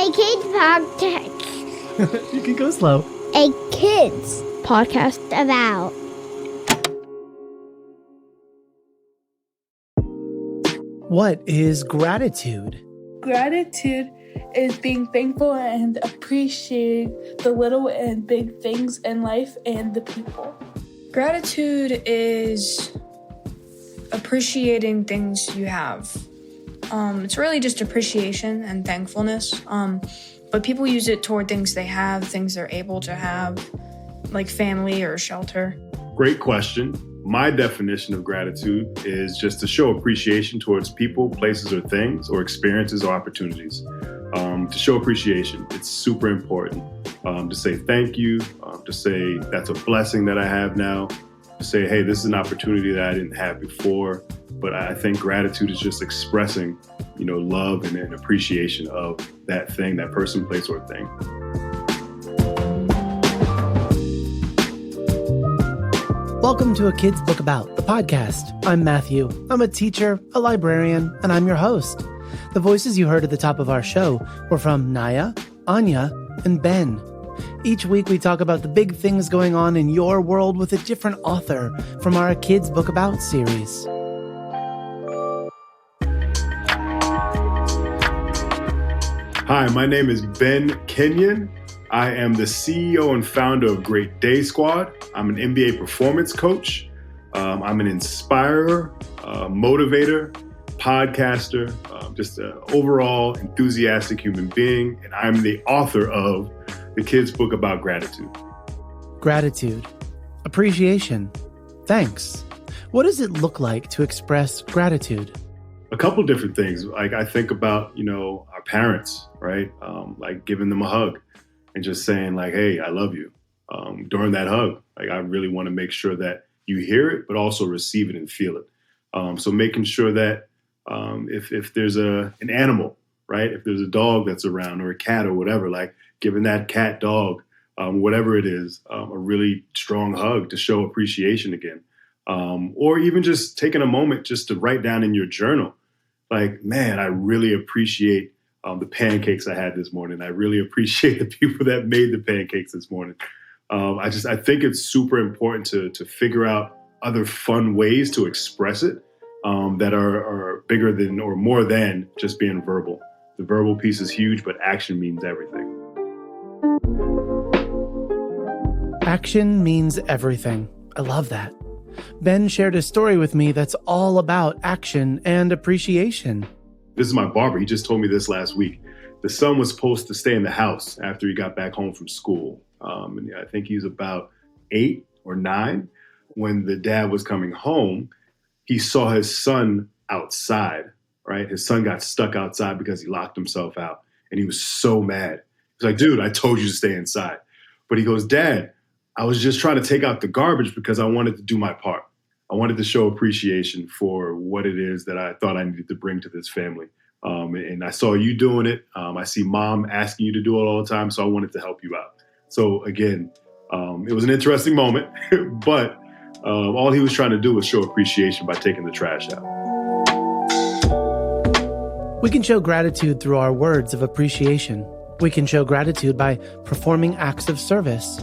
A kids podcast. You can go slow. A kids podcast about. What is gratitude? Gratitude is being thankful and appreciating the little and big things in life and the people. Gratitude is appreciating things you have. It's really just appreciation and thankfulness. But people use it toward things they have, things they're able to have, like family or shelter. Great question. My definition of gratitude is just to show appreciation towards people, places, or things, or experiences or opportunities. To show appreciation, it's super important. To say thank you, to say that's a blessing that I have now, to say, hey, this is an opportunity that I didn't have before. But I think gratitude is just expressing, love and appreciation of that thing, that person, place, or thing. Welcome to A Kid's Book About, the podcast. I'm Matthew. I'm a teacher, a librarian, and I'm your host. The voices you heard at the top of our show were from Naya, Anya, and Ben. Each week we talk about the big things going on in your world with a different author from our A Kid's Book About series. Hi, my name is Ben Kenyon. I am the CEO and founder of Great Day Squad. I'm an NBA performance coach. I'm an inspirer, motivator, podcaster, just an overall enthusiastic human being. And I'm the author of The Kid's Book About Gratitude. Gratitude, appreciation, thanks. What does it look like to express gratitude? A couple different things. Like I think about, our parents, right? Like giving them a hug and just saying like, hey, I love you. During that hug, like I really want to make sure that you hear it, but also receive it and feel it. So making sure that if there's an animal, right? If there's a dog that's around or a cat or whatever, like giving that cat, dog, whatever it is, a really strong hug to show appreciation again. Or even just taking a moment just to write down in your journal, like, man, I really appreciate the pancakes I had this morning. I really appreciate the people that made the pancakes this morning. I think it's super important to figure out other fun ways to express it that are bigger than or more than just being verbal. The verbal piece is huge, but action means everything. Action means everything. I love that. Ben shared a story with me that's all about action and appreciation. This is my barber. He just told me this last week. The son was supposed to stay in the house after he got back home from school. And I think he's about 8 or 9. When the dad was coming home, he saw his son outside, right? His son got stuck outside because he locked himself out. And he was so mad. He's like, dude, I told you to stay inside. But he goes, Dad, I was just trying to take out the garbage because I wanted to do my part. I wanted to show appreciation for what it is that I thought I needed to bring to this family. And I saw you doing it. I see mom asking you to do it all the time. So I wanted to help you out. So again, it was an interesting moment, but all he was trying to do was show appreciation by taking the trash out. We can show gratitude through our words of appreciation. We can show gratitude by performing acts of service.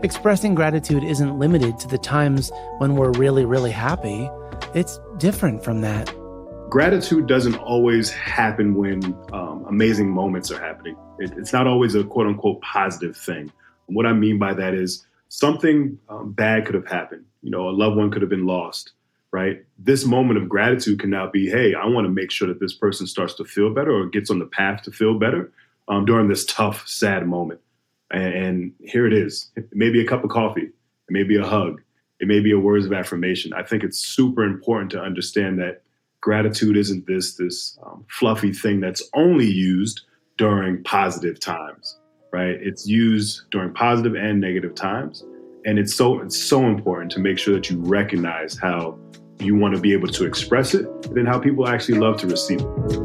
Expressing gratitude isn't limited to the times when we're really, really happy. It's different from that. Gratitude doesn't always happen when amazing moments are happening. It's not always a quote unquote positive thing. And what I mean by that is something bad could have happened. A loved one could have been lost, right? This moment of gratitude can now be, hey, I want to make sure that this person starts to feel better or gets on the path to feel better during this tough, sad moment. And here it is. It may be a cup of coffee. It may be a hug. It may be a words of affirmation. I think it's super important to understand that gratitude isn't this fluffy thing that's only used during positive times, right? It's used during positive and negative times. And it's so important to make sure that you recognize how you want to be able to express it and then how people actually love to receive it.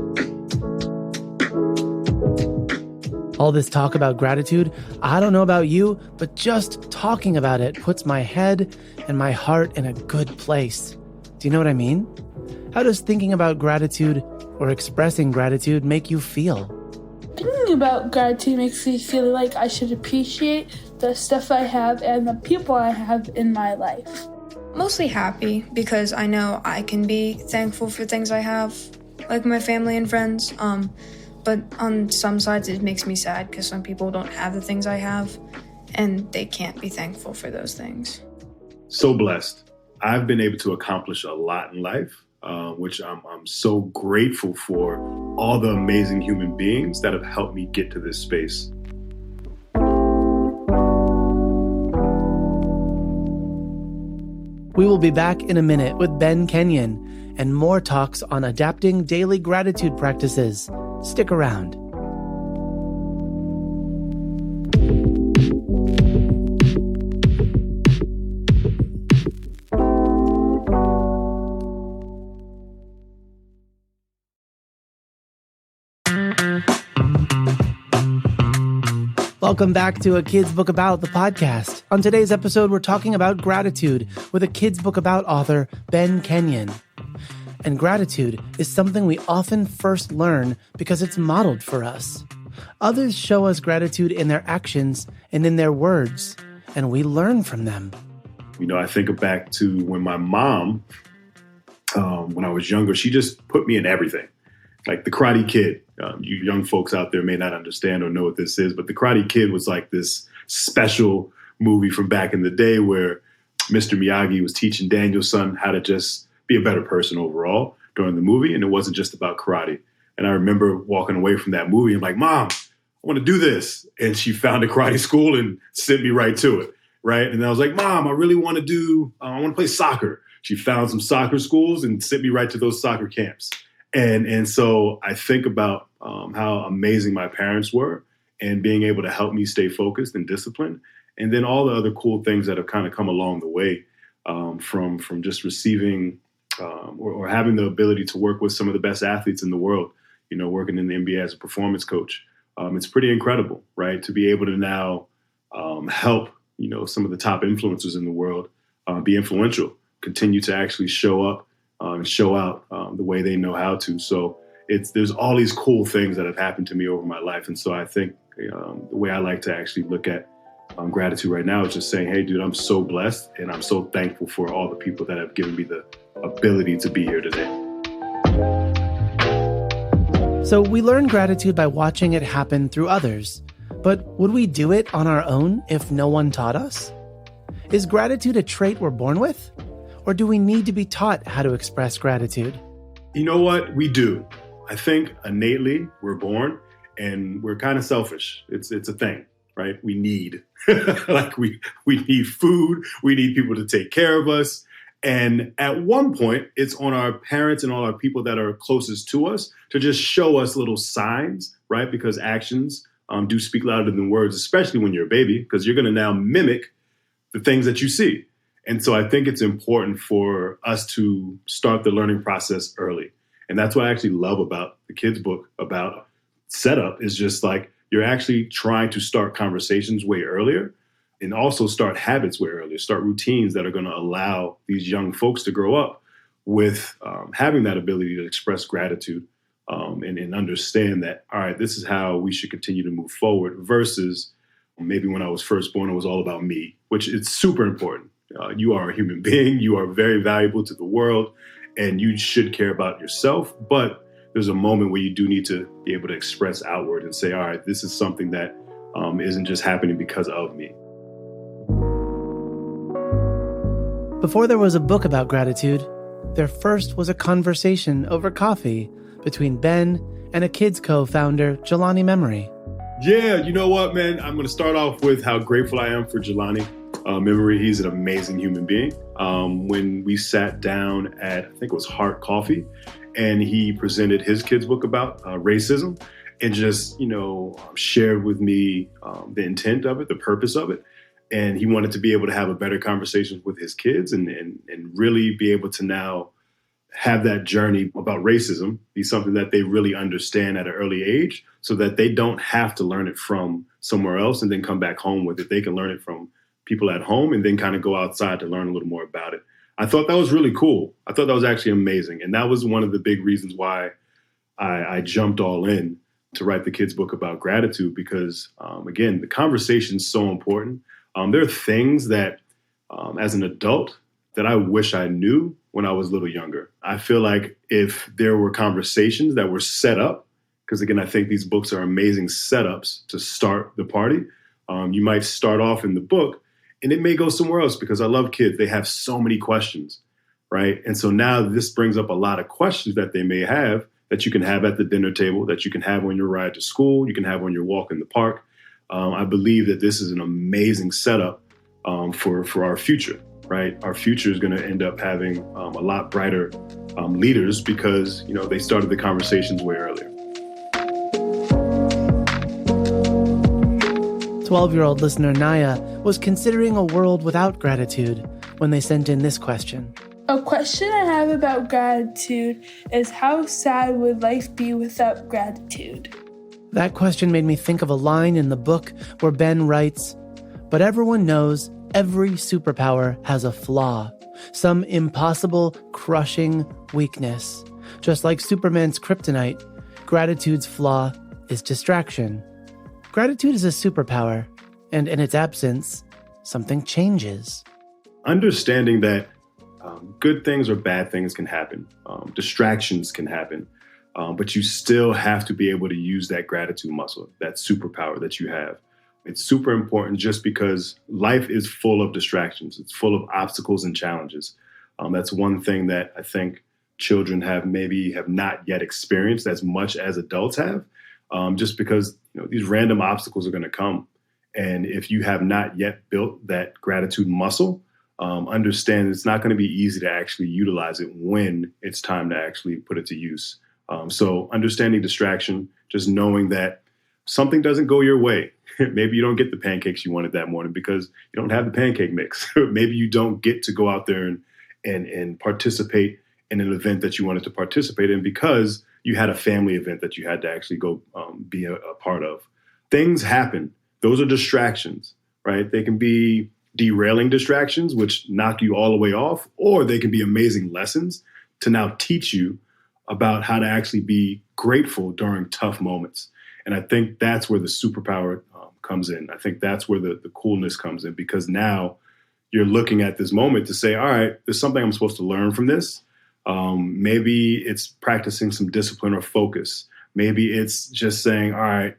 All this talk about gratitude, I don't know about you, but just talking about it puts my head and my heart in a good place. Do you know what I mean? How does thinking about gratitude or expressing gratitude make you feel? Thinking about gratitude makes me feel like I should appreciate the stuff I have and the people I have in my life. Mostly happy because I know I can be thankful for things I have, like my family and friends. But on some sides it makes me sad because some people don't have the things I have and they can't be thankful for those things. So blessed. I've been able to accomplish a lot in life, which I'm so grateful for all the amazing human beings that have helped me get to this space. We will be back in a minute with Ben Kenyon and more talks on adapting daily gratitude practices. Stick around. Welcome back to A Kid's Book About, the podcast. On today's episode, we're talking about gratitude with A Kid's Book About author Ben Kenyon. And gratitude is something we often first learn because it's modeled for us. Others show us gratitude in their actions and in their words, and we learn from them. You know, I think back to when my mom, when I was younger, she just put me in everything. Like The Karate Kid. You young folks out there may not understand or know what this is, but The Karate Kid was like this special movie from back in the day where Mr. Miyagi was teaching Daniel's son how to just be a better person overall during the movie. And it wasn't just about karate. And I remember walking away from that movie and like, Mom, I want to do this. And she found a karate school and sent me right to it. Right. And I was like, Mom, I really want to I want to play soccer. She found some soccer schools and sent me right to those soccer camps. And so I think about how amazing my parents were and being able to help me stay focused and disciplined. And then all the other cool things that have kind of come along the way from just receiving or having the ability to work with some of the best athletes in the world, you know, working in the NBA as a performance coach. It's pretty incredible, right? To be able to now help, you know, some of the top influencers in the world be influential, continue to actually show up and show out the way they know how to. So there's all these cool things that have happened to me over my life. And so I think the way I like to actually look at gratitude right now is just saying, hey, dude, I'm so blessed and I'm so thankful for all the people that have given me the ability to be here today. So we learn gratitude by watching it happen through others. But would we do it on our own if no one taught us? Is gratitude a trait we're born with? Or do we need to be taught how to express gratitude? You know what? We do. I think innately we're born and we're kind of selfish. It's a thing, right? We need, like we need food. We need people to take care of us. And at one point, it's on our parents and all our people that are closest to us to just show us little signs, right? Because actions do speak louder than words, especially when you're a baby, because you're going to now mimic the things that you see. And so I think it's important for us to start the learning process early. And that's what I actually love about the kids' book about setup is just like you're actually trying to start conversations way earlier and also start habits way earlier, start routines that are going to allow these young folks to grow up with having that ability to express gratitude and understand that, all right, this is how we should continue to move forward versus maybe when I was first born, it was all about me, which is super important. You are a human being. You are very valuable to the world, and you should care about yourself. But there's a moment where you do need to be able to express outward and say, all right, this is something that isn't just happening because of me. Before there was a book about gratitude, there first was a conversation over coffee between Ben and A Kids co-founder, Jelani Memory. Yeah, you know what, man? I'm going to start off with how grateful I am for Jelani Memory. He's an amazing human being. When we sat down at, I think it was Heart Coffee, and he presented his kids' book about racism and just, you know, shared with me the intent of it, the purpose of it. And he wanted to be able to have a better conversation with his kids and really be able to now have that journey about racism be something that they really understand at an early age so that they don't have to learn it from somewhere else and then come back home with it. They can learn it from people at home and then kind of go outside to learn a little more about it. I thought that was really cool. I thought that was actually amazing. And that was one of the big reasons why I jumped all in to write the kids' book about gratitude because, again, the conversation is so important. There are things that, as an adult, that I wish I knew when I was a little younger. I feel like if there were conversations that were set up, because again, I think these books are amazing setups to start the party. You might start off in the book and it may go somewhere else because I love kids. They have so many questions, right? And so now this brings up a lot of questions that they may have that you can have at the dinner table, that you can have on your ride to school, you can have on your walk in the park. I believe that this is an amazing setup for our future, right? Our future is going to end up having a lot brighter leaders because, they started the conversations way earlier. 12-year-old listener Naya was considering a world without gratitude when they sent in this question. A question I have about gratitude is how sad would life be without gratitude? That question made me think of a line in the book where Ben writes, "But everyone knows every superpower has a flaw, some impossible, crushing weakness. Just like Superman's kryptonite, gratitude's flaw is distraction." Gratitude is a superpower, and in its absence, something changes. Understanding that good things or bad things can happen, distractions can happen, but you still have to be able to use that gratitude muscle, that superpower that you have. It's super important just because life is full of distractions. It's full of obstacles and challenges. That's one thing that I think children have not yet experienced as much as adults have, just because these random obstacles are going to come. And if you have not yet built that gratitude muscle, understand it's not going to be easy to actually utilize it when it's time to actually put it to use. So understanding distraction, just knowing that something doesn't go your way. Maybe you don't get the pancakes you wanted that morning because you don't have the pancake mix. Maybe you don't get to go out there and participate in an event that you wanted to participate in because you had a family event that you had to actually go be a part of. Things happen. Those are distractions, right? They can be derailing distractions, which knock you all the way off, or they can be amazing lessons to now teach you about how to actually be grateful during tough moments. And I think that's where the superpower comes in. I think that's where the coolness comes in because now you're looking at this moment to say, all right, there's something I'm supposed to learn from this. Maybe it's practicing some discipline or focus. Maybe it's just saying, all right,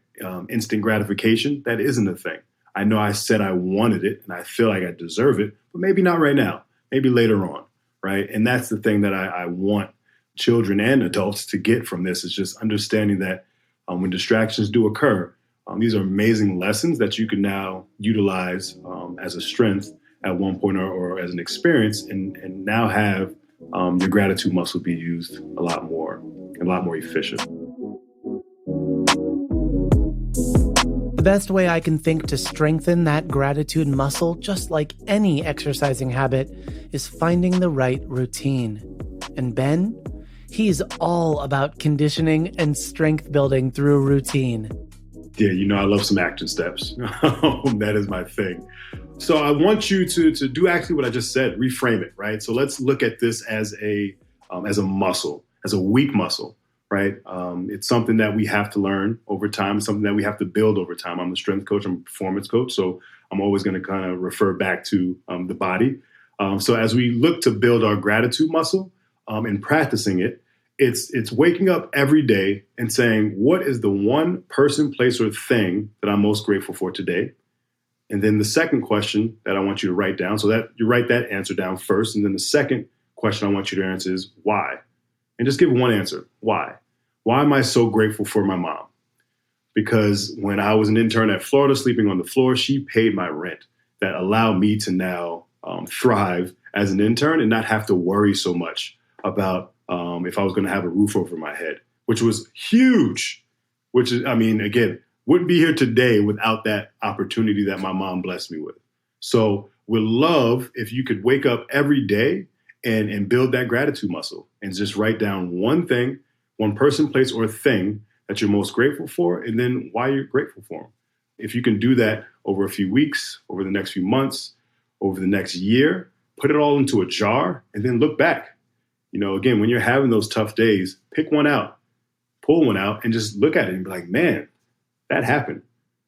instant gratification. That isn't a thing. I know I said I wanted it and I feel like I deserve it, but maybe not right now, maybe later on, right? And that's the thing that I want children and adults to get from this is just understanding that when distractions do occur, these are amazing lessons that you can now utilize as a strength at one point or as an experience and now have your gratitude muscle be used a lot more efficient. The best way I can think to strengthen that gratitude muscle, just like any exercising habit, is finding the right routine. And Ben, he's all about conditioning and strength building through routine. Yeah, I love some action steps. That is my thing. So I want you to do actually what I just said, reframe it, right? So let's look at this as a muscle, as a weak muscle, right? It's something that we have to learn over time, something that we have to build over time. I'm a strength coach, I'm a performance coach, so I'm always going to kind of refer back to the body. So as we look to build our gratitude muscle and practicing it, it's waking up every day and saying, what is the one person, place, or thing that I'm most grateful for today? And then the second question that I want you to write down, so that you write that answer down first. And then the second question I want you to answer is why? And just give one answer. Why? Why am I so grateful for my mom? Because when I was an intern at Florida, sleeping on the floor, she paid my rent. That allowed me to now thrive as an intern and not have to worry so much about if I was going to have a roof over my head, which was huge, which is, again, wouldn't be here today without that opportunity that my mom blessed me with. So would love if you could wake up every day and build that gratitude muscle and just write down one thing, one person, place, or thing that you're most grateful for, and then why you're grateful for them. If you can do that over a few weeks, over the next few months, over the next year, put it all into a jar and then look back. Again, when you're having those tough days, pick one out. pull one out and just look at it and be like, man, that happened.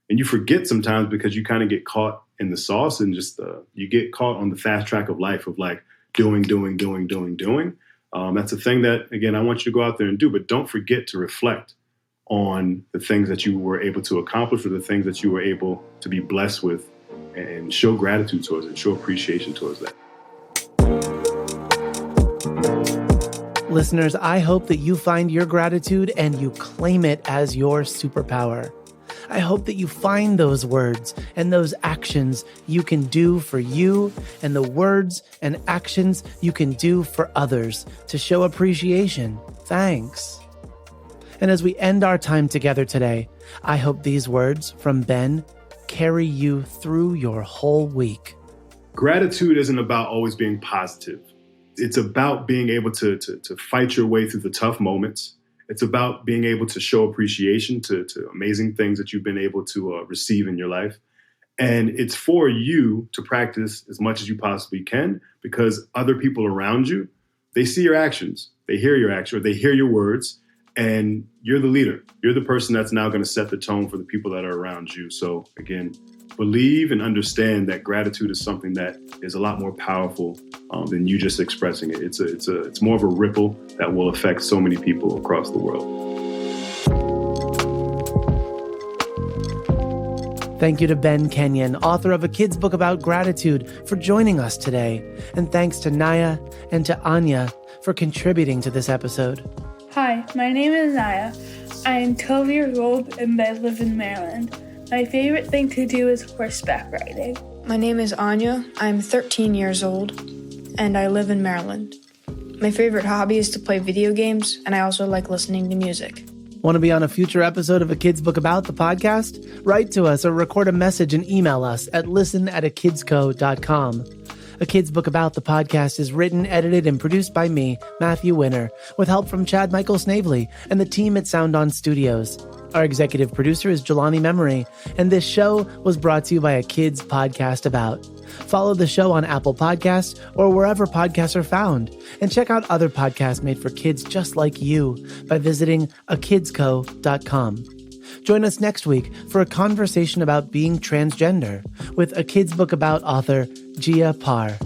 And you forget sometimes because you kind of get caught in the sauce and just you get caught on the fast track of life of like doing. That's a thing that, again, I want you to go out there and do, but don't forget to reflect on the things that you were able to accomplish or the things that you were able to be blessed with and show gratitude towards it, show appreciation towards that. Listeners, I hope that you find your gratitude and you claim it as your superpower. I hope that you find those words and those actions you can do for you and the words and actions you can do for others to show appreciation. Thanks. And as we end our time together today, I hope these words from Ben carry you through your whole week. Gratitude isn't about always being positive. It's about being able to fight your way through the tough moments. It's about being able to show appreciation to amazing things that you've been able to receive in your life. And it's for you to practice as much as you possibly can because other people around you, they see your actions, they hear your actions, or they hear your words, and you're the leader. You're the person that's now going to set the tone for the people that are around you. So again, believe and understand that gratitude is something that is a lot more powerful than you just expressing it. It's more of a ripple that will affect so many people across the world. Thank you to Ben Kenyon, author of a kid's book about gratitude, for joining us today. And thanks to Naya and to Anya for contributing to this episode. Hi, my name is Naya. I am 12 years old and I live in Maryland. My favorite thing to do is horseback riding. My name is Anya. I'm 13 years old, and I live in Maryland. My favorite hobby is to play video games, and I also like listening to music. Want to be on a future episode of A Kid's Book About, the podcast? Write to us or record a message and email us at listen@akidsco.com. A Kid's Book About, the podcast is written, edited, and produced by me, Matthew Winner, with help from Chad Michael Snavely and the team at Sound On Studios. Our executive producer is Jelani Memory, and this show was brought to you by A Kid's Podcast About. Follow the show on Apple Podcasts or wherever podcasts are found, and check out other podcasts made for kids just like you by visiting akidsco.com. Join us next week for a conversation about being transgender with A Kid's Book About author Gia Parr.